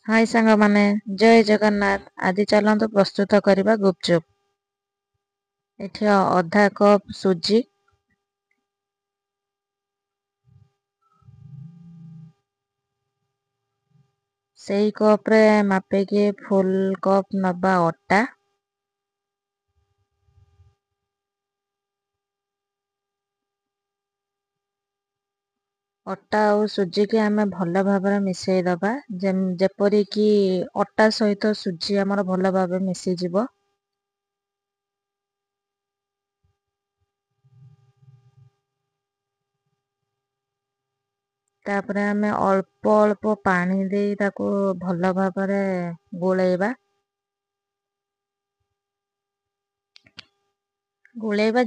High ସାଙ୍ଗମାନେ, ଜୟ ଜଗନ୍ନାଥ। ଆଜି ଚାଲନ୍ତୁ ପ୍ରସ୍ତୁତ କରିବା ଗୁପଚୁପ। ଏଠି ଅଧା କପ୍ ସୁଜି, ସେଇ କପ୍ରେ ମାପିକି ଫୁଲ୍ କପ୍ ନବା ଅଟା, ଅଟା ଆଉ ସୁଜିକି ଆମେ ଭଲ ଭାବରେ ମିଶେଇ ଦବା, ଯେପରିକି ଅଟା ସହିତ ସୁଜି ଆମର ଭଲ ଭାବରେ ମିଶିଯିବ। ତାପରେ ଆମେ ଅଳ୍ପ ଅଳ୍ପ ପାଣି ଦେଇ ତାକୁ ଭଲ ଭାବରେ ଗୋଳେଇବା।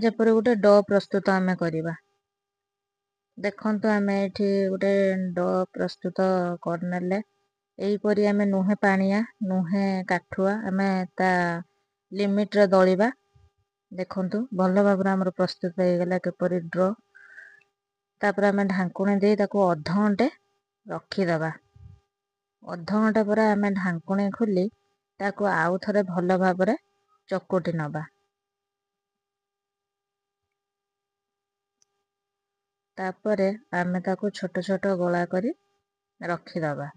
ଯେପରି ଗୋଟେ ଡ ପ୍ରସ୍ତୁତ ଆମେ କରିବା। ଦେଖନ୍ତୁ ଆମେ ଏଠି ଗୋଟେ ଡ ପ୍ରସ୍ତୁତ କରିନେଲେ। ଏହିପରି ଆମେ ନୁହେଁ ପାଣିଆ ନୁହେଁ କାଠୁଆ, ଆମେ ତା ଲିମିଟରେ ଦଳିବା। ଦେଖନ୍ତୁ ଭଲ ଭାବରେ ଆମର ପ୍ରସ୍ତୁତ ହେଇଗଲା କିପରି ଡ୍ର। ତାପରେ ଆମେ ଢାଙ୍କୁଣୀ ଦେଇ ତାକୁ ଅଧଘଣ୍ଟେ ରଖିଦବା। ଅଧଘଣ୍ଟା ପରେ ଆମେ ଢାଙ୍କୁଣୀ ଖୋଲି ତାକୁ ଆଉ ଥରେ ଭଲ ଭାବରେ ଚକୁଟି ନବା। ତାପରେ ଆମେ ତାକୁ ଛୋଟ ଛୋଟ ଗୋଳା କରି ରଖିଦବା।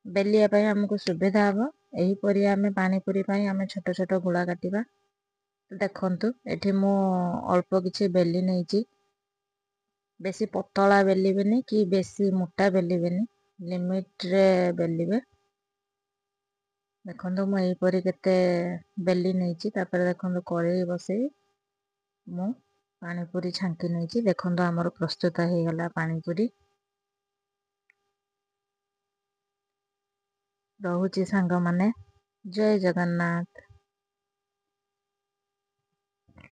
ବେଲିବା ପାଇଁ ଆମକୁ ସୁବିଧା ହବ। ଏହିପରି ଆମେ ପାଣିପୁରୀ ପାଇଁ ଆମେ ଛୋଟ ଛୋଟ ଗୁଳା କାଟିବା। ଦେଖନ୍ତୁ ଏଠି ମୁଁ ଅଳ୍ପ କିଛି ବେଲି ନେଇଛି। ବେଶୀ ପତଳା ବେଲିବେନି କି ବେଶୀ ମୋଟା ବେଲିବେନି, ଲିମିଟରେ ବେଲିବେ। ଦେଖନ୍ତୁ ମୁଁ ଏହିପରି କେତେ ବେଲି ନେଇଛି। ତାପରେ ଦେଖନ୍ତୁ କড়େଇ ବସେଇ ମୁଁ ପାଣିପୁରୀ ଛାଙ୍କି ନେଇଛି। ଦେଖନ୍ତୁ ଆମର ପ୍ରସ୍ତୁତ ହେଇଗଲା ପାଣିପୁରୀ। ରହୁଛି ସାଙ୍ଗମାନେ, ଜୟ ଜଗନ୍ନାଥ।